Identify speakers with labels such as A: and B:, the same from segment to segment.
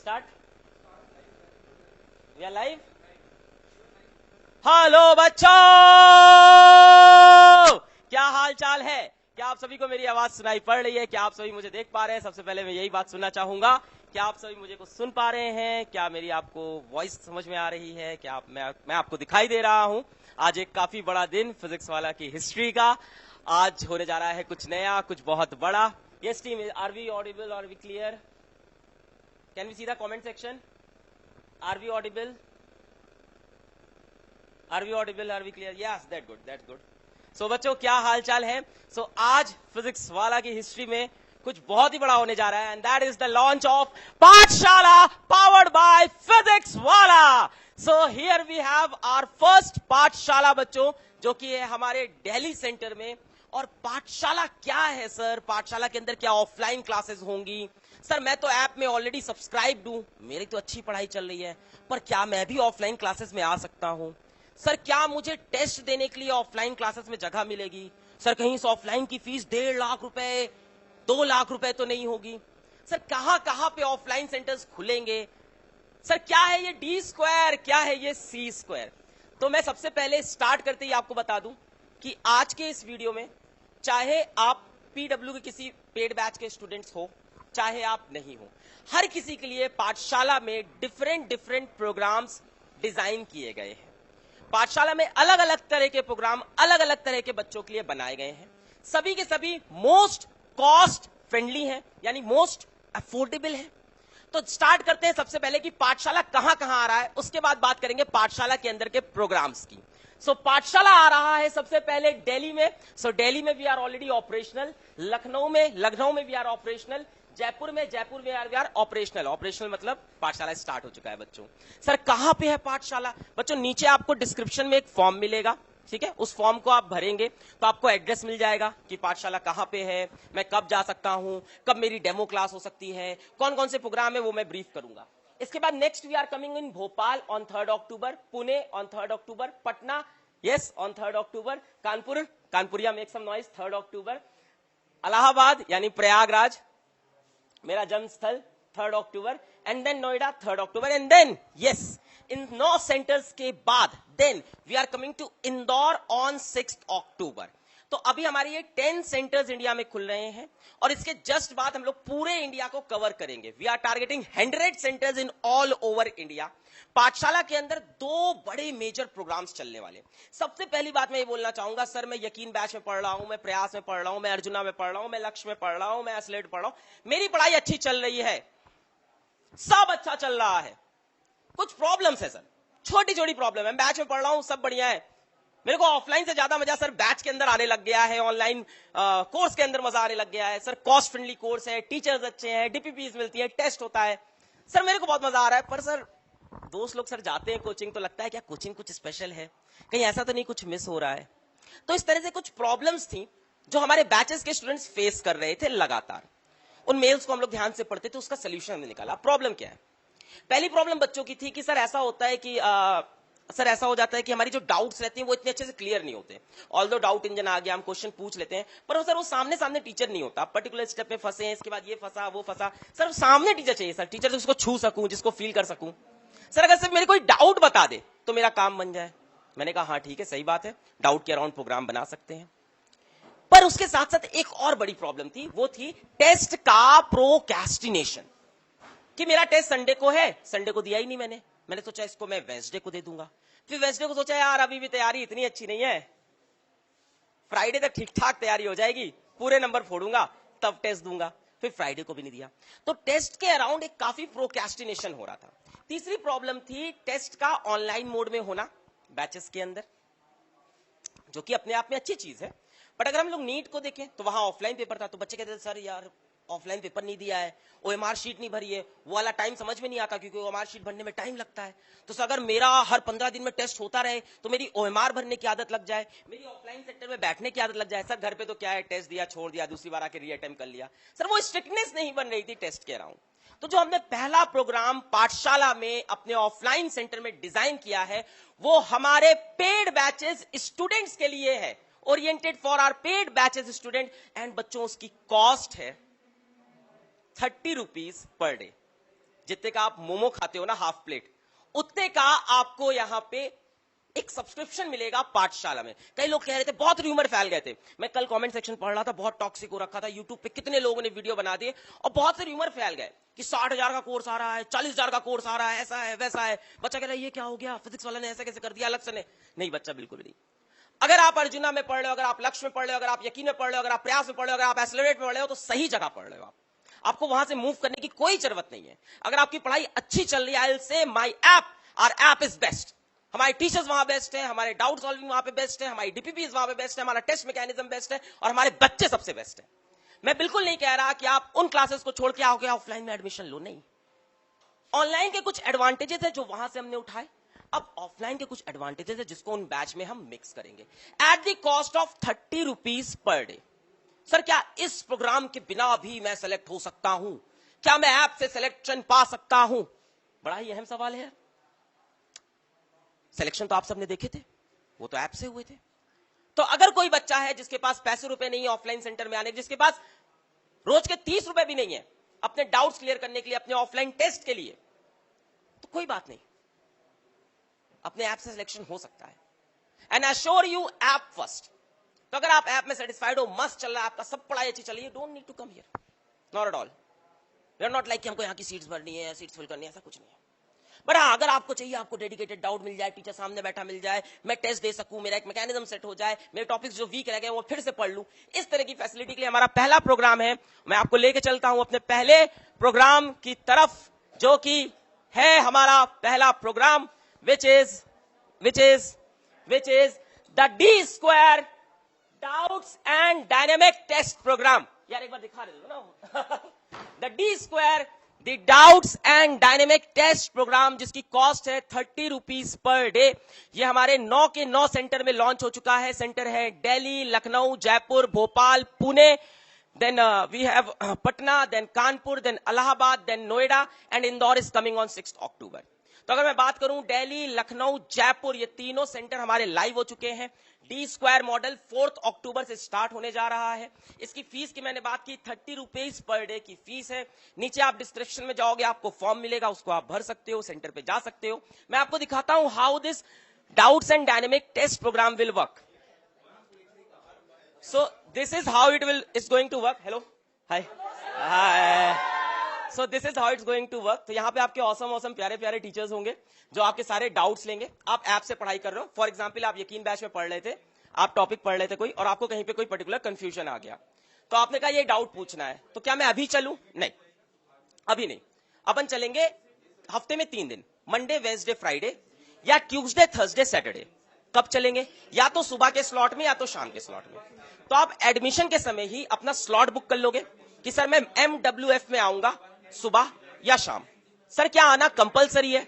A: Start we are live. Hello बच्चों, क्या हाल चाल है? क्या आप सभी को मेरी आवाज सुनाई पड़ रही है? क्या आप सभी मुझे देख पा रहे हैं? सबसे पहले मैं यही बात सुनना चाहूंगा, क्या आप सभी मुझे को सुन पा रहे हैं? क्या मेरी आपको वॉइस समझ में आ रही है? क्या मैं आपको दिखाई दे रहा हूं? आज एक काफी बड़ा दिन फिजिक्स वाला की हिस्ट्री का। आज होने जा रहा है कुछ नया, कुछ बहुत बड़ा। Yes team, are we audible, are we clear? Can we see the comment section? Are we audible? Are we audible? Are we clear? Yes, that good, that good. So बच्चों, क्या हाल चाल है? सो आज फिजिक्स वाला की हिस्ट्री में कुछ बहुत ही बड़ा होने जा रहा है, and that is the launch of Pathshala powered by Physics Wallah. So here we have our first Pathshala बच्चों, जो कि है हमारे दिल्ली सेंटर में। और पाठशाला क्या है सर? पाठशाला के अंदर क्या ऑफलाइन क्लासेस होंगी? सर मैं तो ऐप में ऑलरेडी सब्सक्राइब्ड हूं, मेरी तो अच्छी पढ़ाई चल रही है, पर क्या मैं भी ऑफलाइन क्लासेस में आ सकता हूं? सर क्या मुझे टेस्ट देने के लिए ऑफलाइन क्लासेस में जगह मिलेगी? सर कहीं इस ऑफलाइन की फीस 1.5 लाख रुपए, 2 लाख रुपए तो नहीं होगी? सर कहां कहां पे ऑफलाइन सेंटर्स खुलेंगे? सर क्या है ये डी स्क्वायर, क्या है ये सी स्क्वायर? तो मैं सबसे पहले स्टार्ट करते ही आपको बता दूं कि आज के इस वीडियो में चाहे आप पीडब्ल्यू के किसी पेड बैच के स्टूडेंट्स हो, चाहे आप नहीं हो, हर किसी के लिए पाठशाला में डिफरेंट प्रोग्राम्स डिजाइन किए गए हैं। पाठशाला में अलग अलग तरह के प्रोग्राम अलग अलग तरह के बच्चों के लिए बनाए गए हैं। सभी के सभी मोस्ट कॉस्ट फ्रेंडली हैं, यानी मोस्ट अफोर्डेबल है। तो स्टार्ट करते हैं सबसे पहले कि पाठशाला कहां कहां आ रहा है, उसके बाद बात करेंगे पाठशाला के अंदर के प्रोग्राम्स की। सो पाठशाला आ रहा है सबसे पहले दिल्ली में। सो दिल्ली में we are already operational. Lucknow में वी आर ऑपरेशनल। जयपुर में वी आर ऑपरेशनल मतलब पाठशाला स्टार्ट हो चुका है बच्चों। सर कहां पे है पाठशाला? बच्चों नीचे आपको डिस्क्रिप्शन में एक फॉर्म मिलेगा, ठीक है? उस फॉर्म को आप भरेंगे तो आपको एड्रेस मिल जाएगा कि पाठशाला कहां पे है, मैं कब जा सकता हूं, कब मेरी डेमो क्लास हो सकती है, कौन कौन से प्रोग्राम है वो मैं ब्रीफ करूंगा। इसके बाद next we are coming in Bhopal on 3 October, Pune on 3 October, Patna yes on 3 October, कानपुरिया make some noise 3 October, Allahabad यानी प्रयागराज मेरा जन्म स्थल 3 October, and then Noida 3 October, and then yes in 9 centres के बाद then we are coming to Indore on 6 October. तो अभी हमारे ये 10 सेंटर्स इंडिया में खुल रहे हैं, और इसके जस्ट बाद हम लोग पूरे इंडिया को कवर करेंगे। We are targeting 100 centres in all over India. Pathshala के अंदर 2 बड़े मेजर प्रोग्राम्स चलने वाले। सबसे पहली बात मैं ये बोलना चाहूंगा, सर मैं यकीन बैच में पढ़ रहा हूं, मैं प्रयास में पढ़ रहा हूं, मैं अर्जुना में पढ़ रहा हूं, मैं लक्ष्य में पढ़ रहा हूं, मैं एस्लेट पढ़ रहा हूं, मेरी पढ़ाई अच्छी चल रही है, सब अच्छा चल रहा है। कुछ प्रॉब्लम्स है सर, छोटी छोटी प्रॉब्लम है। बैच में पढ़ रहा हूं, सब बढ़िया है, मेरे को ऑफलाइन से ज्यादा मजा सर बैच के अंदर आने लग गया है, ऑनलाइन कोर्स के अंदर मजा आने लग गया है। सर कॉस्ट फ्रेंडली कोर्स है, टीचर्स अच्छे हैं, डीपीपीज मिलती है, टेस्ट होता है, सर मेरे को बहुत मजा आ रहा है। पर सर दोस्त लोग सर जाते हैं कोचिंग तो लगता है क्या कोचिंग कुछ स्पेशल है, कहीं ऐसा तो नहीं कुछ मिस हो रहा है? तो इस तरह से कुछ प्रॉब्लम्स थी जो हमारे बैचेस के स्टूडेंट्स फेस कर रहे थे लगातार। उन मेल्स को हम लोग ध्यान से पढ़ते थे, उसका सोल्यूशन हमने निकाला। प्रॉब्लम क्या है? पहली प्रॉब्लम बच्चों की थी कि सर ऐसा होता है कि सर ऐसा हो जाता है कि हमारी जो डाउट्स रहती हैं वो इतने अच्छे से क्लियर नहीं होते। ऑल्दो डाउट इंजन आ गया, हम क्वेश्चन पूछ लेते हैं, पर सर वो सामने टीचर नहीं होता। पर्टिकुलर स्टेप में फंसे हैं, इसके बाद ये फंसा वो फंसा, सर सामने टीचर चाहिए सर, टीचर जिसको छू सकूं, जिसको फील कर सकूं। सर अगर सिर्फ मेरे कोई डाउट बता दे तो मेरा काम बन जाए। मैंने कहा हाँ ठीक है, सही बात है, डाउट के अराउंड प्रोग्राम बना सकते हैं। पर उसके साथ साथ एक और बड़ी प्रॉब्लम थी, वो थी टेस्ट का प्रोक्रेस्टिनेशन, कि मेरा टेस्ट संडे को है, संडे को दिया ही नहीं मैंने सोचा इसको मैं वेडनेसडे को दे दूंगा। फिर वेडनेसडे को सोचा यार अभी भी तैयारी इतनी अच्छी नहीं है, फ्राइडे तक ठीक ठाक तैयारी हो जाएगी, पूरे नंबर फोड़ूंगा तब टेस्ट दूंगा। फिर फ्राइडे को भी नहीं दिया। तो टेस्ट के अराउंड एक काफी प्रोक्रेस्टिनेशन हो रहा था। तीसरी प्रॉब्लम थी टेस्ट का ऑनलाइन मोड में होना बैचेस के अंदर, जो कि अपने आप में अच्छी चीज है। बट अगर हम लोग नीट को देखें तो वहां ऑफलाइन पेपर था, तो बच्चे कहते थे सर यार ऑफलाइन पेपर नहीं दिया है, ओएमआर शीट नहीं भरी है, वो वाला टाइम समझ में नहीं आता क्योंकि ओएमआर शीट भरने में टाइम लगता है। तो सर अगर मेरा हर 15 दिन में टेस्ट होता रहे तो मेरी ओएमआर भरने की आदत लग जाए, मेरी ऑफलाइन सेक्टर में बैठने की आदत लग जाए। सर घर पे तो क्या है, टेस्ट दिया छोड़ दिया, दूसरी बार आके रीअटेम्प्ट कर लिया। सर वो स्ट्रिक्टनेस नहीं बन रही थी टेस्ट के अराउंड। तो जो हमने पहला प्रोग्राम पाठशाला में अपने ऑफलाइन सेंटर में डिजाइन किया है, वो हमारे पेड बैचेस स्टूडेंट्स के लिए है, oriented for our paid batches student. And बच्चों उसकी कॉस्ट है 30 रुपीज पर डे, जितने का आप मोमो खाते हो ना हाफ प्लेट, उतने का आपको यहां पे एक सब्सक्रिप्शन मिलेगा पाठशाला में। कई लोग कह रहे थे, बहुत रूमर फैल गए थे, मैं कल कमेंट सेक्शन पढ़ रहा था, बहुत टॉक्सिक हो रखा था यूट्यूब पे, कितने लोगों ने वीडियो बना दिए और बहुत से रूमर फैल गए कि 60,000 का कोर्स आ रहा है, 40,000 का कोर्स आ रहा है, ऐसा है वैसा है। बच्चा कह रहा है ये क्या हो गया, फिजिक्स वाला ने ऐसा कैसे कर दिया, अलग से नहीं बच्चा, बिल्कुल नहीं। अगर आप अर्जुना में पढ़ रहे हो, अगर आप लक्ष्य में पढ़ रहे हो, अगर आप यकीन में पढ़ रहे हो, अगर आप प्रयास में पढ़ रहे हो, अगर आप एक्सेलरेट में पढ़ रहे हो, तो सही जगह पढ़ रहे हो। आपको वहां से मूव करने की कोई जरूरत नहीं है। अगर आपकी पढ़ाई अच्छी चल रही है, I will say my app, our app is best. हमारे टीचर्स वहां बेस्ट है, हमारे डाउट सॉल्विंग वहां पे बेस्ट है, हमारी डीपीपी वहां पे बेस्ट है, हमारा टेस्ट मैकेनिज्म बेस्ट है और हमारे बच्चे सबसे बेस्ट है। मैं बिल्कुल नहीं कह रहा कि आप उन क्लासेस को छोड़ के आओगे ऑफलाइन में एडमिशन लो, नहीं। ऑनलाइन के कुछ एडवांटेजेस है जो वहां से हमने उठाए, अब ऑफलाइन के कुछ एडवांटेजेस है जिसको उन बैच में हम मिक्स करेंगे at the cost of 30 rupees per day. Sir क्या इस प्रोग्राम के बिना भी मैं सेलेक्ट हो सकता हूं? क्या मैं ऐप से सिलेक्शन पा सकता हूं? बड़ा ही अहम सवाल है। सिलेक्शन तो आप सबने देखे थे, वो तो ऐप से हुए थे। तो अगर कोई बच्चा है जिसके पास पैसे रुपए नहीं है ऑफलाइन सेंटर में आने के, जिसके पास रोज के 30 रुपए भी नहीं है अपने डाउट्स क्लियर करने के लिए, अपने ऑफलाइन टेस्ट के लिए, तो कोई बात नहीं, अपने ऐप से सिलेक्शन हो सकता है। And I sure you app first. तो अगर आप ऐप में सेटिस्फाइड हो, मस्त चल रहा है आपका, सब पढ़ाई अच्छी चली है, don't need to come here, not at all. We are not like कि हमको यहाँ की सीट्स भरनी है, सीट्स फिल करनी है, ऐसा कुछ नहीं है। बट हाँ, अगर आपको चाहिए, आपको डेडिकेटेड डाउट मिल जाए, टीचर सामने बैठा मिल जाए, मैं टेस्ट दे सकूं, मेरा एक मैकेनिज्म सेट हो जाए, मेरे टॉपिक्स जो वीक रह गए वो फिर से पढ़ लूं, इस तरह की फैसिलिटी के लिए हमारा पहला प्रोग्राम है। मैं आपको लेके चलता हूं अपने पहले प्रोग्राम की तरफ, जो कि है हमारा पहला programme, which is the D Square Doubts and Dynamic Test Program। यार एक बार दिखा रहे हो ना the D Square the Doubts and Dynamic Test Program, जिसकी कॉस्ट है 30 रुपीज पर डे। ये हमारे 9 के 9 सेंटर में लॉन्च हो चुका है। सेंटर है Delhi, Lucknow, Jaipur, Bhopal, Pune, then we have Patna, then Kanpur, then Allahabad, then Noida, and Indore is coming on 6th October। तो अगर मैं बात करूं, दिल्ली, लखनऊ, जयपुर, ये तीनों सेंटर हमारे लाइव हो चुके हैं। डी स्क्वायर मॉडल 4 अक्टूबर से स्टार्ट होने जा रहा है। इसकी फीस की मैंने बात की, 30 रुपीज पर डे की फीस है। नीचे आप डिस्क्रिप्शन में जाओगे, आपको फॉर्म मिलेगा, उसको आप भर सकते हो, सेंटर पे जा सकते हो। मैं आपको दिखाता हूं how this doubts and dynamic test program will work. So this is how it's going to work. Hello, hi. So this is how it's going to work। तो यहाँ पे आपके awesome प्यारे प्यारे टीचर्स होंगे जो आपके सारे डाउट्स लेंगे। आप ऐप से पढ़ाई कर रहे हो, फॉर एग्जाम्पल आप यकीन बैच में पढ़ रहे थे, आप टॉपिक पढ़ रहे थे कोई, और आपको कहीं पे कोई पर्टिकुलर कंफ्यूजन आ गया, तो आपने कहा ये डाउट पूछना है, तो क्या मैं अभी चलूं? नहीं, अभी नहीं। अपन चलेंगे हफ्ते में 3 दिन, मंडे, वेडनेसडे, फ्राइडे, या ट्यूसडे, थर्सडे, सैटरडे। कब चलेंगे? या तो सुबह के स्लॉट में या तो शाम के स्लॉट में। तो आप एडमिशन के समय ही अपना स्लॉट बुक कर लोगे कि सर मैं MWF में आऊंगा सुबह या शाम। सर क्या आना कंपलसरी है?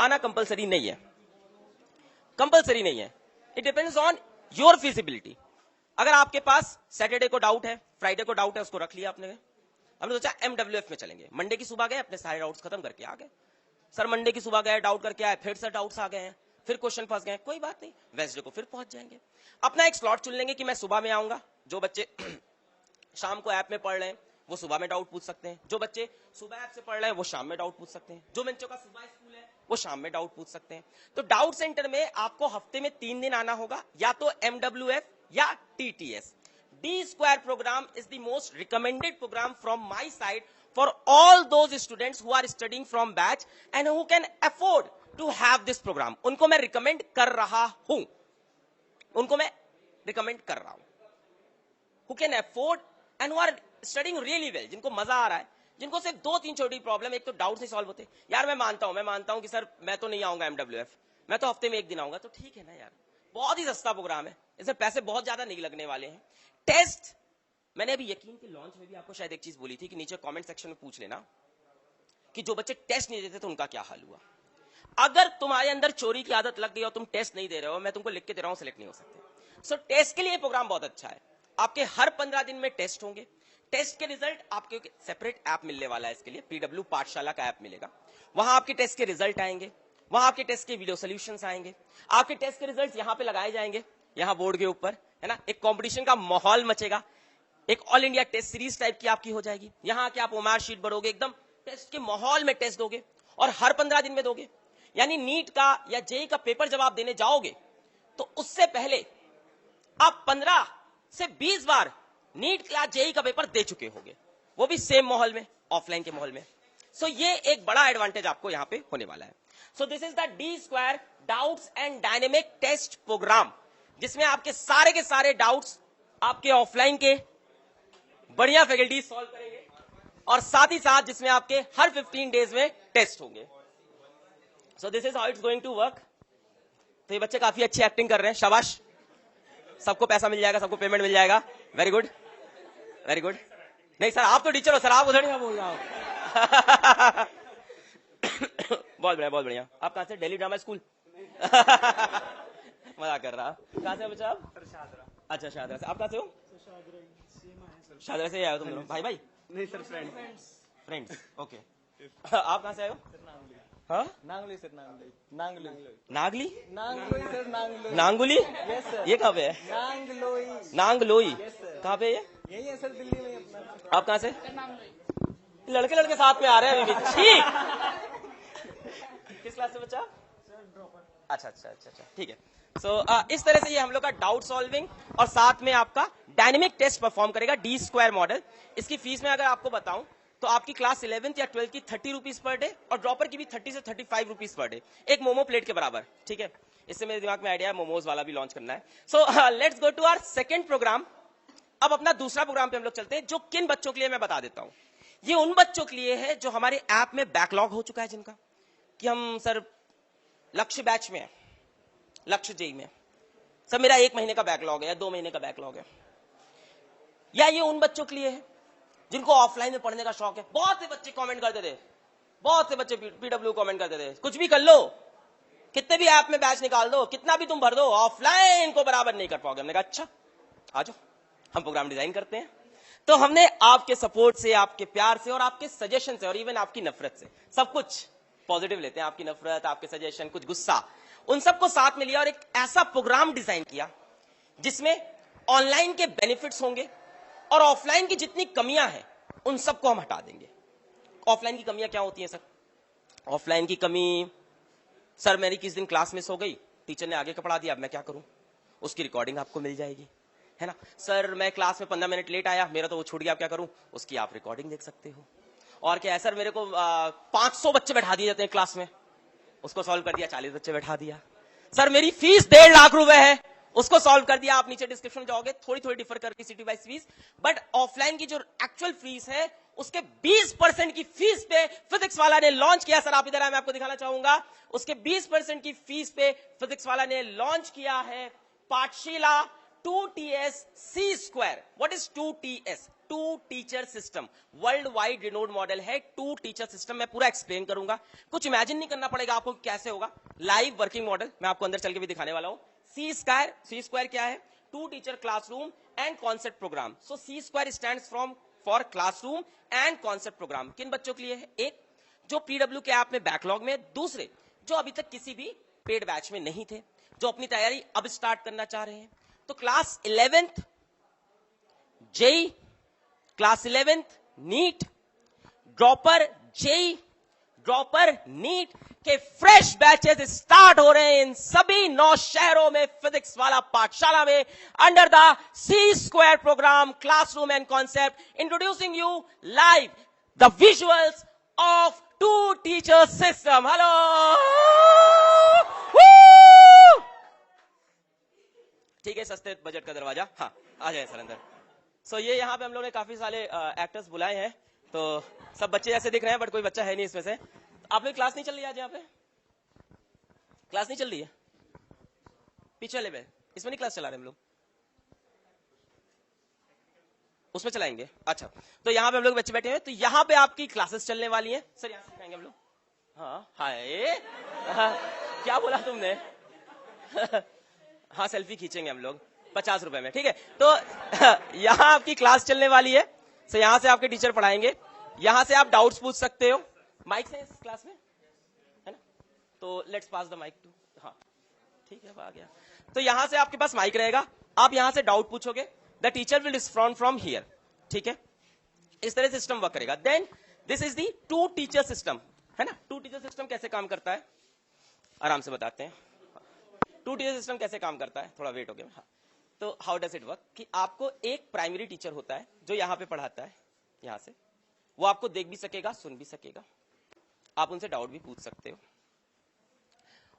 A: आना कंपलसरी नहीं है, कंपलसरी नहीं है। It depends on your feasibility. अगर आपके पास सैटरडे को डाउट है, फ्राइडे को डाउट है, उसको रख लिया आपने, हमने सोचा MWF में चलेंगे। मंडे की सुबह गए, अपने सारे डाउट्स खत्म करके आ गए। सर मंडे की सुबह गए, डाउट करके आए, फिर सर डाउट्स आ गए हैं, फिर क्वेश्चन फंस गए, कोई बात नहीं, वेडनेसडे को फिर पहुंच जाएंगे। अपना एक स्लॉट चुन लेंगे कि मैं सुबह में आऊंगा। जो बच्चे शाम को ऐप में पढ़ रहे हैं वो सुबह में डाउट पूछ सकते हैं, जो बच्चे सुबह ऐप से पढ़ रहे हैं वो शाम में डाउट पूछ सकते हैं, जो बच्चों का सुबह स्कूल है वो शाम में डाउट पूछ सकते हैं। तो डाउट सेंटर में आपको हफ्ते में 3 दिन आना होगा, या तो MWF या TTS। D square program is the most recommended program from my side for all those students who are studying from batch and who can afford to have this program. उनको मैं रिकमेंड कर रहा हूं, उनको मैं recommend कर रहा हूं, who can afford and who are studying really well, जिनको मजा आ रहा है, जिनको सिर्फ 2-3 छोटी प्रॉब्लम, एक तो डाउट नहीं सॉल्व होते। यार मैं मानता हूं कि सर मैं तो नहीं आऊंगा MWF, मैं तो हफ्ते में 1 दिन आऊंगा, तो ठीक है ना यार, बहुत ही सस्ता प्रोग्राम है, इसमें पैसे बहुत ज्यादा नहीं लगने वाले हैं। टेस्ट मैंने अभी यकीन के लॉन्च में भी आपको शायद एक चीज बोली थी कि नीचे कमेंट सेक्शन में पूछ लेना कि जो बच्चे टेस्ट नहीं देते तो उनका क्या हाल हुआ। अगर तुम्हारे अंदर चोरी की आदत लग गई और तुम टेस्ट नहीं दे रहे हो, मैं तुमको लिख के दे रहा हूं, सिलेक्ट नहीं हो सकते। सो टेस्ट के लिए प्रोग्राम बहुत अच्छा है। आपके हर 15 दिन में टेस्ट होंगे। टेस्ट के रिजल्ट आपके सेपरेट ऐप मिलने वाला है, इसके लिए PW पाठशाला का ऐप मिलेगा। वहां आपके टेस्ट के रिजल्ट आएंगे, वहां आपके टेस्ट के वीडियो सोल्यूशंस आएंगे, आपके टेस्ट के रिजल्ट यहां पे लगाए जाएंगे, यहां बोर्ड के ऊपर, है ना। एक कंपटीशन का माहौल मचेगा, एक all India test series type की आपकी हो जाएगी। यहां आके आप ओमार शीट भरोगे, एकदम टेस्ट के माहौल में टेस्ट दोगे और हर 15 दिन में दोगे, यानी नीट का या जेई का पेपर जब आप देने जाओगे तो उससे पहले आप 15 से 20 बार नीट या जेई का पेपर दे चुके होगे, वो भी सेम माहौल में, ऑफलाइन के माहौल में। सो ये एक बड़ा एडवांटेज आपको यहां पे होने वाला है। So this is the D² doubts and dynamic test program, जिसमें आपके सारे के सारे डाउट्स आपके ऑफलाइन के बढ़िया फैकल्टी सॉल्व करेंगे और साथ ही साथ जिसमें आपके हर 15 डेज में टेस्ट होंगे। So this is how it's going to work. तो ये बच्चे काफी अच्छी एक्टिंग कर रहे हैं, शाबाश, सबको पैसा मिल जाएगा, सबको पेमेंट मिल जाएगा। Very good, very good. नहीं सर, आप तो टीचर हो सर, आप उधर नहीं बोल रहा हो। बहुत बढ़िया, बहुत बढ़िया। आप कहां से? Delhi drama school. मजाक कर रहा। कहां से बच्चा आप? अच्छा, शाहदरा से। आप कहां से हो? शाहदरा से आए हो तुम दोनों? भाई भाई?
B: नहीं सर,
A: फ्रेंड्स, ओके। आप कहां से आए हो? हाँ,
B: Nangli sir, Nangli sir,
A: Nanguli.
B: Yes sir.
A: ये कहाँ पे है? नांगलोई। कहाँ पे है?
B: यही है सर, दिल्ली में अपना।
A: आप कहाँ से? लड़के लड़के साथ में आ रहे हैं अभी भी। ठीक। किस क्लास से बच्चा? अच्छा, ठीक है। सो इस तरह से ये हम लोग का डाउट सॉल्विंग और साथ में आपका डायनेमिक टेस्ट परफॉर्म करेगा D² मॉडल। इसकी फीस में अगर आपको बताऊं तो आपकी क्लास 11th या 12th की 30 रुपीज पर डे और ड्रॉपर की भी 30 से 35 रुपीज पर डे, एक मोमो प्लेट के बराबर। ठीक है, इससे मेरे दिमाग में आइडिया है मोमोज वाला भी लॉन्च करना है। So let's go to our second program. अब अपना दूसरा प्रोग्राम पे हम लोग चलते हैं, जो किन बच्चों के लिए मैं बता देता हूं। ये उन बच्चों के लिए है जो हमारे ऐप में बैकलॉग हो चुका है, जिनका कि हम सर लक्ष्य बैच में है, लक्ष्य जेई में सर मेरा 1 महीने का बैकलॉग है या 2 महीने का बैकलॉग है, या ये उन बच्चों के लिए है जिनको ऑफलाइन में पढ़ने का शौक है। बहुत से बच्चे कमेंट करते थे, बहुत से बच्चे पीडब्ल्यू कमेंट करते थे, कुछ भी कर लो, कितने भी ऐप में बैच निकाल दो, कितना भी तुम भर दो, ऑफलाइन को बराबर नहीं कर पाओगे। हमने कहा अच्छा आ जाओ, हम प्रोग्राम डिजाइन करते हैं। तो हमने आपके सपोर्ट से, आपके प्यार से और आपके सजेशन से और इवन आपकी नफरत से, सब कुछ पॉजिटिव लेते हैं, आपकी नफरत, आपके सजेशन, कुछ गुस्सा, उन सबको साथ में लिया और एक ऐसा प्रोग्राम डिजाइन किया जिसमें ऑनलाइन के बेनिफिट्स होंगे और ऑफलाइन की जितनी कमियां हैं उन सबको हम हटा देंगे। ऑफलाइन की कमियां क्या होती हैं सर? ऑफलाइन की कमी, सर मेरी किस दिन क्लास मिस हो गई, टीचर ने आगे का पढ़ा दिया, अब मैं क्या करूं, उसकी रिकॉर्डिंग आपको मिल जाएगी, है ना। सर मैं क्लास में 15 मिनट लेट आया, मेरा तो वो छूट गया, अब क्या करूं, उसकी आप रिकॉर्डिंग देख सकते हो। और क्या है सर, मेरे को 500 बच्चे बैठा दिए जाते हैं क्लास में, उसको सॉल्व कर दिया, 40 बच्चे बैठा दिया। सर मेरी फीस 1.5 लाख रुपए है, उसको सॉल्व कर दिया। आप नीचे डिस्क्रिप्शन में जाओगे, थोड़ी थोड़ी डिफर करके city wise fees, but offline की जो एक्चुअल फीस है उसके 20% की फीस पे फिजिक्स वाला ने लॉन्च किया। सर आप इधर आए, मैं आपको दिखाना चाहूंगा। उसके 20% की फीस पे फिजिक्स वाला ने लॉन्च किया है पाठशाला 2TS C²। What is 2TS? 2 teacher system, world wide renowned model है। 2 टीचर सिस्टम मैं पूरा एक्सप्लेन करूंगा, कुछ इमेजिन नहीं करना पड़ेगा आपको कैसे होगा, लाइव वर्किंग मॉडल मैं आपको अंदर चल के भी दिखाने वाला हूं। C² क्या है? 2 teacher classroom and concept program. So C² stands for classroom and concept program. किन बच्चों के लिए है? एक जो पीडब्ल्यू के ऐप में बैकलॉग में, दूसरे जो अभी तक किसी भी पेड बैच में नहीं थे, जो अपनी तैयारी अब स्टार्ट करना चाह रहे हैं। तो class 11th JEE, class 11th NEET, dropper JEE, dropper NEET के फ्रेश बैचेस स्टार्ट हो रहे हैं इन सभी 9 शहरों में फिजिक्स वाला पाठशाला में, under the C² program classroom and concept, introducing you live the visuals of 2 teacher system. Hello, ठीक है, सस्ते बजट का दरवाजा, हाँ आ जाए सर अंदर। सो ये यहाँ पे हम लोग ने काफी सारे एक्टर्स बुलाए हैं, तो सब बच्चे जैसे दिख रहे हैं, बट कोई बच्चा है नहीं इसमें से। आप लोग क्लास नहीं चल रही है आज? यहाँ पे क्लास नहीं चल रही है, पीछे वाले पे, इसमें नहीं क्लास चला रहे हम लोग, उसमें चलाएंगे। अच्छा, तो यहाँ पे हम लोग बच्चे बैठे हैं, तो यहाँ पे आपकी क्लासेस चलने वाली हैं। सर यहाँ से सिखाएंगे हम लोग। हाँ हाय, क्या बोला तुमने? हाँ सेल्फी खींचेंगे हम लोग 50 रुपए में, ठीक है। तो यहाँ आपकी क्लास चलने वाली है, तो यहाँ से आपके टीचर पढ़ाएंगे, यहाँ से आप डाउट्स पूछ सकते हो। माइक है इस क्लास में, है ना, तो let's pass the mic to, हाँ ठीक है, आ गया। तो यहाँ से आपके पास माइक रहेगा, आप यहाँ से डाउट पूछोगे, the teacher will respond from here, ठीक है। इस तरह सिस्टम वर्क करेगा। Then this is the two teacher system, है ना। टू टीचर सिस्टम कैसे काम करता है, आराम से बताते हैं। टू टीचर सिस्टम कैसे काम करता है, थोड़ा वेट हो गया। हाँ, तो हाउ डज इट वर्क कि आपको एक प्राइमरी टीचर होता है जो यहां पे पढ़ाता है, यहां से वो आपको देख भी सकेगा, सुन भी सकेगा, आप उनसे डाउट भी पूछ सकते हो।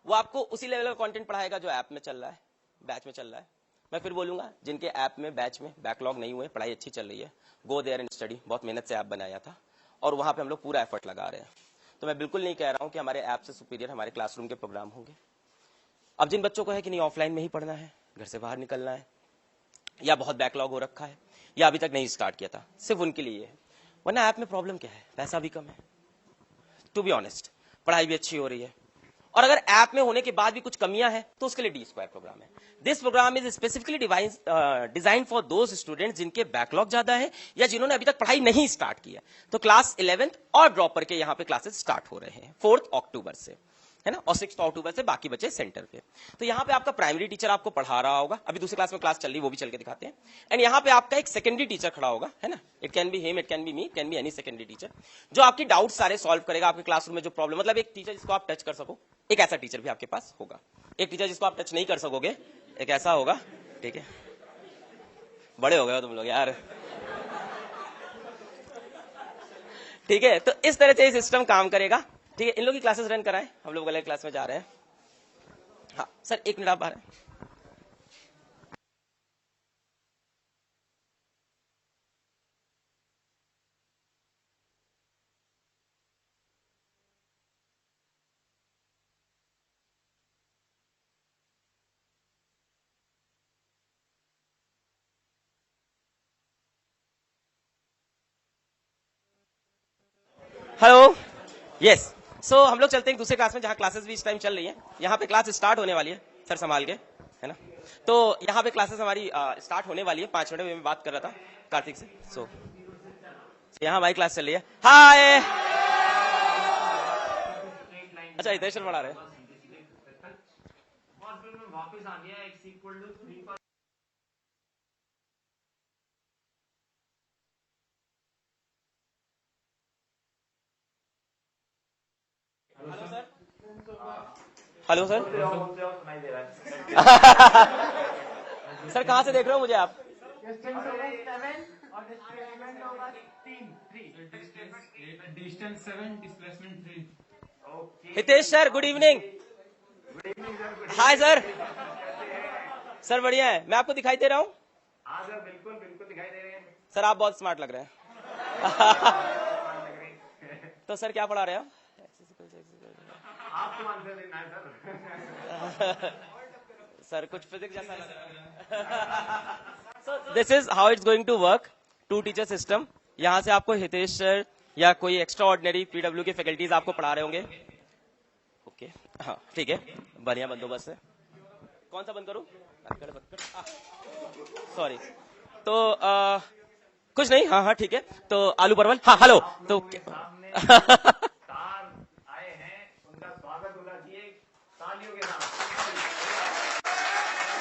A: वो आपको उसी लेवल का कंटेंट पढ़ाएगा जो ऐप में चल रहा है, बैच में चल रहा है। मैं फिर बोलूंगा जिनके ऐप में बैच में बैकलॉग नहीं हुए, पढ़ाई अच्छी चल रही है, गो देयर एंड स्टडी। बहुत मेहनत से ऐप बनाया था और वहां पे हम लोग पूरा एफर्ट लगा रहे हैं। तो मैं बिल्कुल नहीं कह रहा हूं कि हमारे ऐप से सुपीरियर हमारे क्लासरूम के प्रोग्राम होंगे। अब जिन बच्चों को है कि नहीं ऑफलाइन में ही पढ़ना है, घर से बाहर निकलना है, या बहुत बैकलॉग हो रखा है, या अभी तक नहीं स्टार्ट किया था, सिर्फ उनके लिए है। वरना ऐप में प्रॉब्लम क्या है, पैसा भी कम है, टू बी ऑनेस्ट, पढ़ाई भी अच्छी हो रही है, और अगर ऐप में होने के बाद भी कुछ कमियां हैं तो उसके लिए डी स्क्वायर प्रोग्राम है। This program is specifically design for those students जिनके बैकलॉग ज्यादा है या जिन्होंने अभी तक पढ़ाई नहीं स्टार्ट किया। तो क्लास 11th और ड्रॉपर के यहाँ पे क्लासेस स्टार्ट हो रहे हैं 4 अक्टूबर से, है ना, और 6 अक्टूबर से बाकी बच्चे सेंटर पे। तो यहाँ पे आपका प्राइमरी टीचर आपको पढ़ा रहा होगा, अभी दूसरी क्लास में क्लास चल रही, वो भी चल के दिखाते हैं। एंड यहाँ पे आपका एक सेकेंडरी टीचर खड़ा होगा, है ना, it can be him, it can B me, it can be any secondary teacher, जो आपकी डाउट सारे सॉल्व करेगा। आपके क्लासरूम में जो प्रॉब्लम, मतलब एक टीचर जिसको आप टच कर सको, एक ऐसा टीचर भी आपके पास होगा। एक टीचर जिसको आप टच नहीं कर सकोगे, एक ऐसा होगा, ठीक है। बड़े हो गए हो तुम लोग यार, ठीक है। तो इस तरह से ये सिस्टम काम करेगा, ठीक है। इन लोग की क्लासेस रन कराएं, हम लोग अलग क्लास में जा रहे हैं। हाँ सर, 1 मिनट आप बाहर हैं। Hello, yes. सो हम लोग चलते हैं दूसरे क्लास में, जहां क्लासेस भी इस टाइम चल रही है। यहाँ पे क्लास स्टार्ट होने वाली है, सर संभाल के, है ना। तो यहाँ पे क्लासेस हमारी स्टार्ट होने वाली है। 5 मिनट में मैं बात कर रहा था कार्तिक से। सो यहाँ हमारी क्लास चल रही है। हाय, अच्छा हितेश सर पढ़ा रहे हैं।
C: वापस आ गया x equal to 3 पर।
A: हेलो सर, हेलो सर,
C: सुनाई दे रहा है।
A: सर कहाँ से देख रहे हो मुझे आप?
C: Distance 7, displacement 3।
A: Hitesh sir good evening. Hi sir, sir बढ़िया है, मैं आपको दिखाई दे रहा हूँ?
C: हाँ सर, बिल्कुल बिल्कुल दिखाई दे रहे हैं
A: सर, आप बहुत स्मार्ट लग रहे हैं। तो सर क्या पढ़ा रहे हैं
C: आपको आंसर देना है सर।
A: सर कुछ फिजिक्स जैसा लग रहा है। So this is how it's going to work, two teacher system. यहाँ से आपको हितेश सर या कोई एक्स्ट्रा ऑर्डिनरी पीडब्ल्यू के फैकल्टीज आपको पढ़ा रहे होंगे। ओके, हाँ ठीक है, बढ़िया बंदोबस्त है। कौन सा बंद करूं? सॉरी, तो कुछ नहीं, हाँ हाँ ठीक है। तो आलू परवल, हाँ हेलो। तो
C: तार आए हैं, उनका स्वागत होना चाहिए तालियों के साथ।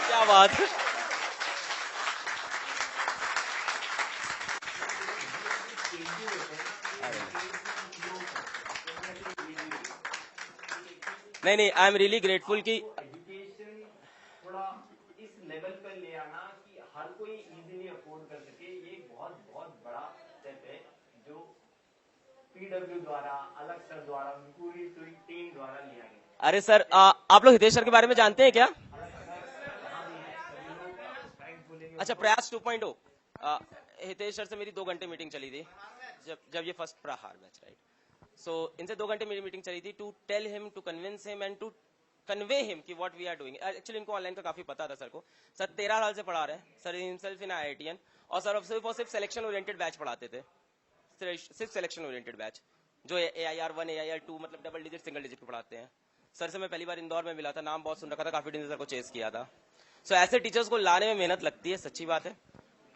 A: क्या बात है। नहीं नहीं, आई एम रियली ग्रेटफुल कि
C: एजुकेशन थोड़ा इस लेवल पर ले आना कि हर कोई इजीली अफोर्ड कर सके, ये बहुत बहुत बड़ा स्टेप है जो पीडब्ल्यू द्वारा, अलग सर द्वारा, पूरी टीम द्वारा लिया गया।
A: अरे सर, आप लोग हितेश सर के बारे में जानते हैं क्या? अच्छा, प्रयास 2.0। हितेश सर से मेरी 2 घंटे मीटिंग चली थी जब ये फर्स्ट प्रहार बैच, राइट। सो इनसे 2 घंटे मेरी मीटिंग चली थी to tell him, to convince him and to convey him कि what we are doing. Actually इनको ऑनलाइन का काफी पता था सर को। सर 13 साल से पढ़ा रहे हैं सर, हिमसेल्फ इन IITian, और सर सिर्फ और सिर्फ सिलेक्शन ओरिएंटेड बैच पढ़ाते थे, सिर्फ सिलेक्शन ओरिएंटेड बैच, जो AIR1 AIR2 मतलब डबल डिजिट सिंगल डिजिट पे पढ़ाते हैं। सर से मैं पहली बार इंदौर में मिला था, नाम बहुत सुन रखा था, काफी दिन से सर को चेस किया था। सो ऐसे टीचर्स को लाने में मेहनत लगती है, सच्ची बात है।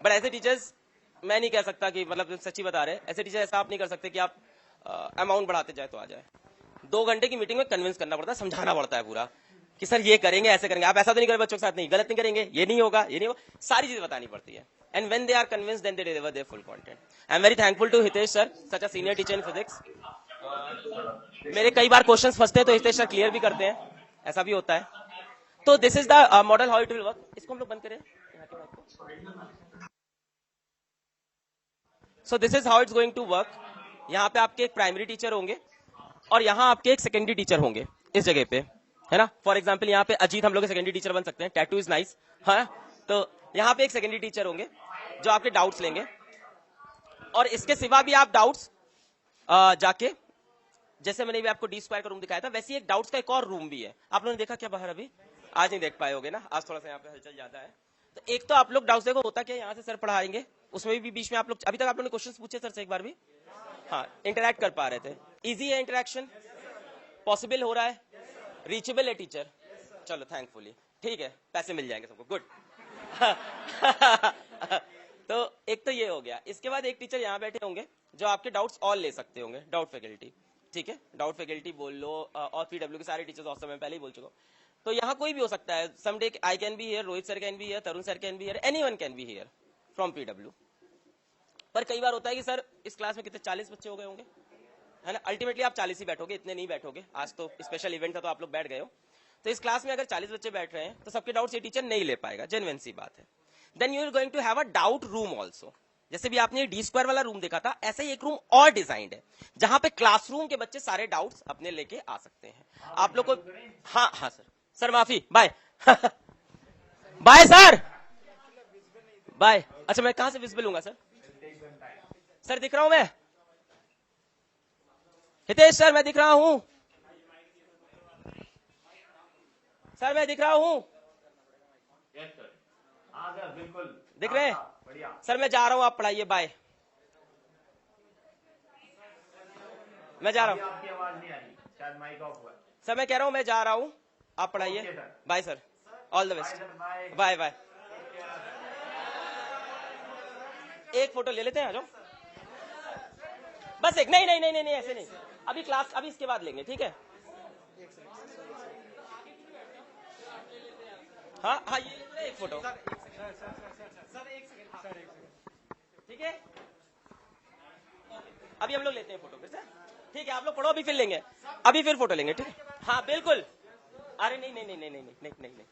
A: बट ऐसे टीचर्स, मैं नहीं कह सकता कि मतलब सच्ची बता रहे, ऐसे टीचर ऐसा आप नहीं कर सकते कि आप अमाउंट बढ़ाते जाए तो आ जाए। 2 घंटे की मीटिंग में कन्विंस करना पड़ता है, समझाना पड़ता है पूरा कि सर ये करेंगे, ऐसे करेंगे, आप ऐसा तो नहीं करेंगे बच्चों के साथ, नहीं गलत नहीं करेंगे, ये नहीं होगा, ये नहीं होगा, सारी चीजें बतानी पड़ती है। and when they are convinced then they deliver their full content. I am very thankful to Hitesh sir, such a senior teacher in physics. मेरे कई बार क्वेश्चंस फंसते हैं तो हितेश सर क्लियर भी करते हैं, ऐसा भी होता है. तो this is the model how it will work. इसको हम लोग बंद करें यहाँ के बात को. So this is how it's going to work. यहाँ पे आपके एक प्राइमरी टीचर होंगे और यहाँ आपके एक सेकेंडरी टीचर होंगे इस जगह पे, है ना. फॉर एग्जाम्पल यहाँ पे अजीत हम लोग सेकेंडरी टीचर बन सकते हैं. Tattoo is nice. हाँ, तो यहाँ पे एक सेकेंडरी टीचर होंगे जो आपके डाउट्स लेंगे. और इसके सिवा भी आप डाउट्स जाके, जैसे मैंने भी आपको डी स्क्वायर का रूम दिखाया था, वैसे एक डाउट्स का एक और रूम भी है. आप लोगों ने देखा क्या बाहर? अभी आज नहीं देख पाए होगे ना, आज थोड़ा सा यहाँ पे हलचल ज्यादा है. तो एक तो आप लोग डाउट्स देखो होता क्या, यहाँ से सर पढ़ाएंगे, उसमें भी बीच में आप लोग, अभी तक आप लोगों ने क्वेश्चंस पूछे सर से एक बार भी? हाँ, इंटरैक्ट कर पा रहे थे. इजी है इंटरेक्शन, पॉसिबल हो रहा है, रीचेबल है टीचर. चलो थैंकफुली ठीक है, पैसे मिल जाएंगे सबको. गुड. तो एक तो ये हो गया. इसके बाद एक टीचर यहाँ बैठे होंगे जो आपके डाउट्स ऑल ले सकते होंगे. डाउट फैकल्टी, ठीक है, डाउट फैकल्टी बोल लो. और पीडब्ल्यू के सारे टीचर्स ऑसम, मैं पहले ही बोल चुका हूँ. तो यहाँ कोई भी हो सकता है. Someday I can be here, Rohit sir can be here, Tarun sir can be here, anyone can be here from PW. पर कई बार होता है कि सर इस क्लास में कितने 40 बच्चे हो गए होंगे, है ना. अल्टीमेटली आप 40 ही बैठोगे, इतने नहीं बैठोगे. आज तो स्पेशल इवेंट था तो आप लोग बैठ गए हो. तो इस क्लास में अगर 40 बच्चे बैठ रहे हैं तो सबके डाउट्स ये टीचर नहीं ले पाएगा, जेन्युइन सी बात है. Then you are going to have a doubt room also. जैसे भी आपने डी स्क्वायर वाला रूम देखा था, ऐसे ही एक रूम और डिजाइंड है जहां पे क्लासरूम के बच्चे सारे डाउट्स अपने लेके आ सकते हैं. आप लोग को, हाँ हाँ सर, सर माफी, बाय. Bye sir, bye. अच्छा मैं कहां से विजिबल हूँ सर? सर दिख रहा हूं मैं? हितेश सर मैं दिख रहा हूं सर, मैं दिख रहा हूं.
C: Yes sir. हाँ सर बिल्कुल
A: दिख रहे हैं.
C: बढ़िया
A: सर मैं जा रहा हूं, आप पढ़ाइए. बाय. मैं जा रहा हूं.
C: आपकी आवाज नहीं आ रही, शायद माइक ऑफ हुआ.
A: सर मैं कह रहा हूं मैं जा रहा हूं, आप पढ़ाइए. Bye sir, all the best. Bye bye. एक फोटो ले लेते हैं, आ जाओ. बस एक. नहीं नहीं नहीं नहीं, नहीं ऐसे नहीं, अभी क्लास, अभी इसके बाद लेंगे, ठीक है. हाँ हाँ, ये एक फोटो, ठीक है. अभी हम लोग लेते हैं फोटो फिर से, ठीक है. आप लोग पढ़ो, अभी फिर लेंगे, अभी फिर फोटो लेंगे, ठीक है. हाँ बिल्कुल. अरे नहीं नहीं नहीं नहीं नहीं नहीं नहीं नहीं.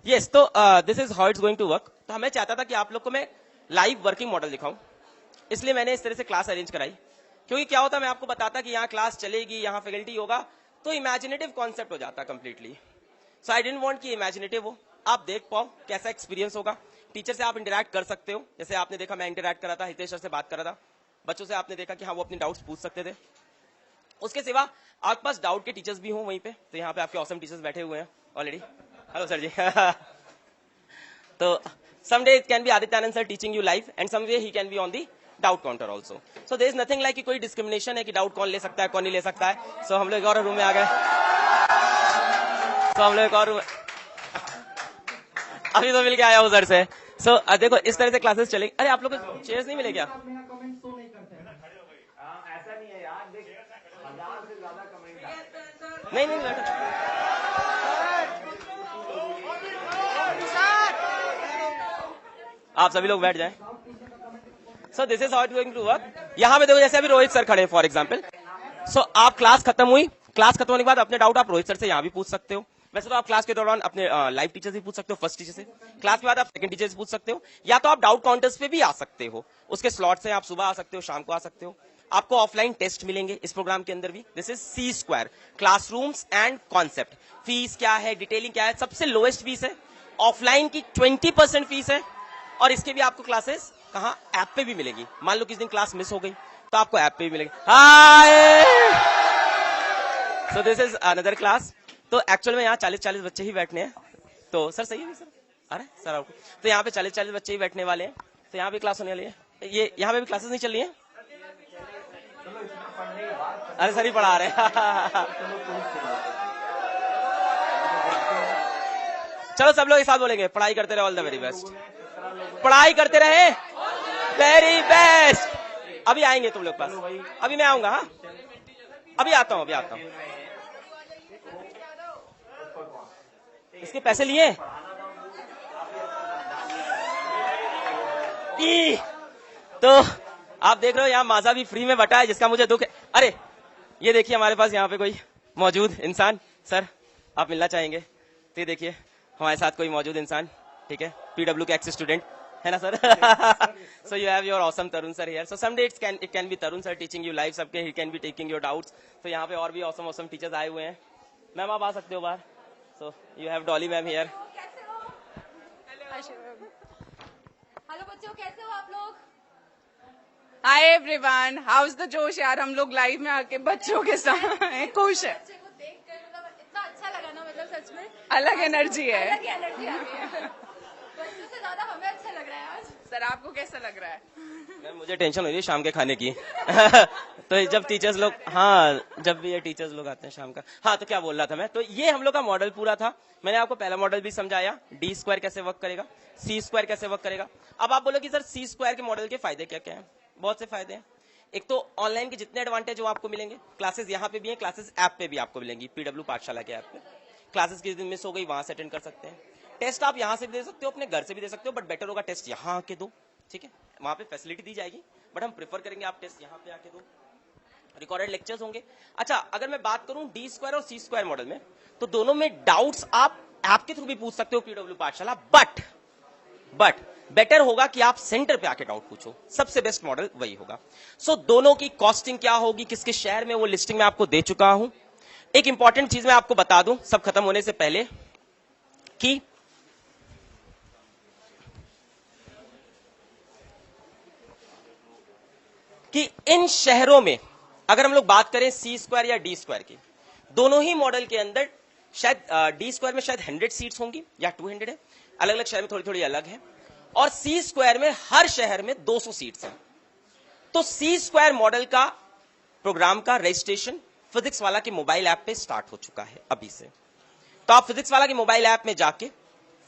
A: यस, तो this is how it's going to work. तो मैं चाहता था कि आप लोग को मैं लाइव वर्किंग मॉडल दिखाऊं, इसलिए मैंने इस तरह से क्लास अरेंज कराई. क्योंकि क्या होता, मैं आपको बताता कि यहाँ क्लास चलेगी, यहाँ फैकल्टी होगा, तो इमेजिनेटिव कॉन्सेप्ट हो जाता completely. So I didn't want कि इमेजिनेटिव हो, आप देख पाओ कैसा एक्सपीरियंस होगा. टीचर से आप इंटरैक्ट कर सकते हो, जैसे आपने देखा मैं इंटरैक्ट करा था, हितेश सर से बात करा था. बच्चों से आपने देखा कि हाँ वो अपने डाउट्स पूछ सकते थे. उसके सिवा आपके पास डाउट के टीचर्स भी हों वहीं पे, तो यहाँ पे आपके ऑसम टीचर्स बैठे हुए हैं ऑलरेडी. हेलो सर जी. तो someday it can be Adityanand sir teaching you live and someday he can be on the doubt counter also. So there is nothing like कि कोई discrimination है कि डाउट कौन ले सकता है कौन नहीं ले सकता है. So हम लोग एक और रूम में आ गए. So हम लोग एक और रूम, अभी तो मिल के आया हूँ सर से. So देखो इस तरह से क्लासेस चलेंगे. अरे आप लोग को चेयर्स नहीं मिले क्या?
C: ऐसा नहीं है यार, देख 1000 से ज्यादा कमेंट.
A: नहीं नहीं बैठो. आप सभी लोग बैठ जाएं. So this is how it going to work. यहाँ पे देखो जैसे अभी रोहित सर खड़े फॉर एग्जाम्पल. सो आप क्लास खत्म हुई, क्लास खत्म होने के बाद अपने डाउट आप रोहित सर से यहाँ भी पूछ सकते हो. वैसे तो आप क्लास के दौरान अपने लाइव टीचर से पूछ सकते हो, फर्स्ट टीचर से. क्लास के बाद आप सेकंड टीचर से पूछ सकते हो, या तो आप डाउट काउंटर्स पे भी आ सकते हो. उसके स्लॉट्स हैं, आप सुबह आ सकते हो, शाम को आ सकते हो. आपको ऑफलाइन टेस्ट मिलेंगे इस प्रोग्राम के अंदर भी. This is C square classrooms and concept. Fees क्या है, डिटेलिंग क्या है, सबसे लोएस्ट फीस है. ऑफलाइन की 20% फीस है. और इसके भी आपको क्लासेस कहाँ, ऐप पे भी मिलेगी. मान लो किस दिन क्लास मिस हो गई तो आपको ऐप पे भी मिलेगी. Hi, so this is another class. तो एक्चुअल में यहाँ 40-40 बच्चे ही बैठने हैं. तो सर सही है सर? अरे सर आपको तो यहाँ पे 40-40 बच्चे ही बैठने वाले हैं. तो यहाँ भी क्लास होने वाली है. ये यहाँ पे भी क्लासेस नहीं चल रही है. अरे सर ही पढ़ा रहे हैं. चलो सब लोग एक साथ बोलेंगे, पढ़ाई करते रहे, ऑल द वेरी बेस्ट. पढ़ाई करते रहे, वेरी बेस्ट. अभी आएंगे तुम लोग पास, अभी मैं आऊंगा. हाँ अभी आता हूँ, अभी आता हूँ. इसके पैसे लिए? ई! तो आप देख रहे हो यहाँ माजा भी फ्री में बटा है, जिसका मुझे दुख है। अरे ये देखिए हमारे पास यहाँ पे कोई मौजूद इंसान, सर आप मिलना चाहेंगे? तो ये देखिए हमारे साथ कोई मौजूद इंसान, ठीक है, पीडब्ल्यू के एक्स स्टूडेंट है ना sir? So you have your awesome Tarun sir here. So some day it can be Tarun sir teaching you live, सबके ही can be taking your doubts. तो यहाँ पे और भी ऑसम ऑसम टीचर्स आए हुए हैं। मैम आप आ सकते हो बाहर। सो you have Dolly ma'am here.
D: Hello बच्चों, कैसे हो आप लोग?
E: हाय एवरीवन, हाउस द जोश यार। हम लोग लाइव में आके बच्चों के साथ खुश है,
D: बच्चे को देखकर मतलब इतना अच्छा लगा ना, मतलब सच में
E: अलग एनर्जी है।
D: अलग एनर्जी आ रही है। बच्चों से ज्यादा हमें अच्छा लग रहा है आज।
E: सर आपको कैसा लग रहा है?
A: मैम मुझे टेंशन हो रही है शाम के खाने की। तो जब टीचर्स लोग, हाँ जब भी ये टीचर्स लोग आते हैं शाम का। हाँ तो क्या बोल रहा था मैं, तो ये हम लोग का मॉडल पूरा था। मैंने आपको पहला मॉडल भी समझाया, डी स्क्वायर कैसे वर्क करेगा, सी स्क्वायर कैसे वर्क करेगा। अब आप बोलो कि सर सी स्क्वायर के मॉडल के फायदे क्या क्या हैं? बहुत से फायदे हैं। एक तो ऑनलाइन के जितने एडवांटेज वो आपको मिलेंगे, क्लासेस यहाँ पे भी हैं, क्लासेस ऐप पे भी आपको मिलेंगी, पीडब्ल्यू पाठशाला के ऐप पे। क्लासेस किस दिन मिस हो गई वहां से अटेंड कर सकते हैं। टेस्ट आप यहाँ से भी दे सकते हो, अपने घर से भी दे सकते हो, बट बेटर होगा टेस्ट यहाँ आके दो, ठीक है, वहां पे फैसिलिटी दी जाएगी, बट हम प्रेफर करेंगे आप टेस्ट यहाँ पे आके दो। रिकॉर्डेड लेक्चर्स होंगे। अच्छा अगर मैं बात करूं डी स्क्वायर और सी स्क्वायर मॉडल में, तो दोनों में डाउट्स आप ऐप के थ्रू भी पूछ सकते हो पीडब्ल्यू पाठशाला, बट बेटर होगा कि आप सेंटर पे आके डाउट पूछो, सबसे बेस्ट मॉडल वही होगा। सो दोनों की कॉस्टिंग क्या होगी, किसके शहर में, वो लिस्टिंग में आपको दे चुका हूं। एक इंपॉर्टेंट चीज मैं आपको बता दूं सब खत्म होने से पहले, कि इन शहरों में अगर हम लोग बात करें सी स्क्वायर या डी स्क्वायर की, दोनों ही मॉडल के अंदर शायद डी स्क्वायर में शायद 100 सीट्स होंगी या 200 है, अलग अलग शहर में थोड़ी थोड़ी अलग है, और सी स्क्वायर में हर शहर में 200 सीट्स हैं। तो सी स्क्वायर मॉडल का प्रोग्राम का रजिस्ट्रेशन फिजिक्स वाला के मोबाइल ऐप पे स्टार्ट हो चुका है अभी से। तो आप फिजिक्स वाला के मोबाइल ऐप में जाके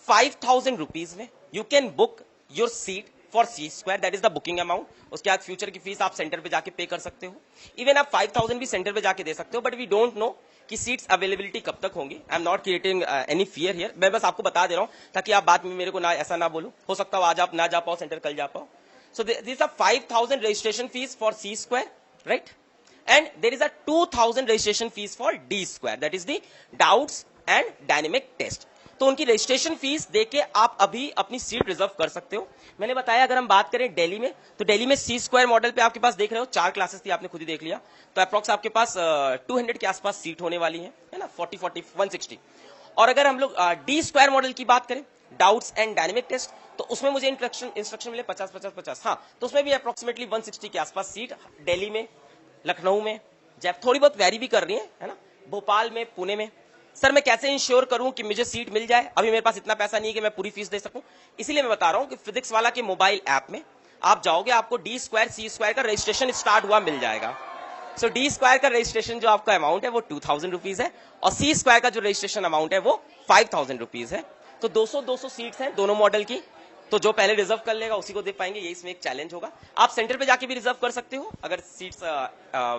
A: 5000 रुपीज में you can book your seat for C square, that is the booking amount. उसके बाद फ्यूचर की फीस आप सेंटर पे जाके पे कर सकते हो। इवन आप 5000 भी सेंटर पे जाके दे सकते हो, बट वी डोंट नो कि सीट्स अवेलेबिलिटी कब तक होंगी। I am not creating any fear here, मैं बस आपको बता दे रहा हूं ताकि आप बाद में मेरे को ना ऐसा ना बोलो, हो सकता हो आज आप ना जा पाओ सेंटर, कल जा पाओ। So this are 5000 registration fees for C square, right, and there is a 2000 registration fees for D square, that is the doubts and dynamic test. तो उनकी रजिस्ट्रेशन फीस देके आप अभी अपनी सीट रिजर्व कर सकते हो। मैंने बताया अगर हम बात करें दिल्ली में, तो दिल्ली में सी स्क्वायर मॉडल पे आपके पास देख रहे हो 4 क्लासेस थी, आपने खुद ही देख लिया, तो अप्रॉक्स आपके पास 200 के आसपास सीट होने वाली है ना, 40 160। और अगर हम लोग डी स्क्वायर मॉडल की बात करें, डाउट्स एंड डायनेमिक टेस्ट, तो उसमें मुझे इंस्ट्रक्शन मिले 50-50-50, हाँ, तो उसमें भी अप्रोक्सीमेटली 160 के आसपास सीट दिल्ली में, लखनऊ में, जयपुर, थोड़ी बहुत वैरी भी कर रही है ना, भोपाल में, पुणे में। सर मैं कैसे इंश्योर करूं कि मुझे सीट मिल जाए, अभी मेरे पास इतना पैसा नहीं है कि मैं पूरी फीस दे सकूं, इसीलिए मैं बता रहा हूं कि फिजिक्स वाला के मोबाइल ऐप में आप जाओगे, आपको डी स्क्वायर सी स्क्वायर का रजिस्ट्रेशन स्टार्ट हुआ मिल जाएगा। सो डी स्क्वायर का रजिस्ट्रेशन जो आपका अमाउंट है वो 2000 रुपीज है, और सी स्क्वायर का जो रजिस्ट्रेशन अमाउंट है वो 5000 रुपीज है। तो 200 सीट्स हैं दोनों मॉडल की, तो जो पहले रिजर्व कर लेगा उसी को दे पाएंगे, ये इसमें एक चैलेंज होगा। आप सेंटर पे जाके भी रिजर्व कर सकते हो, अगर सीट्स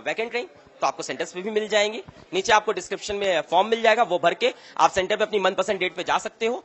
A: वैकेंट रही तो आपको सेंटर्स पे भी मिल जाएंगी। नीचे आपको डिस्क्रिप्शन में फॉर्म मिल जाएगा, वो भर के आप सेंटर पे अपनी मनपसंद डेट पे जा सकते हो।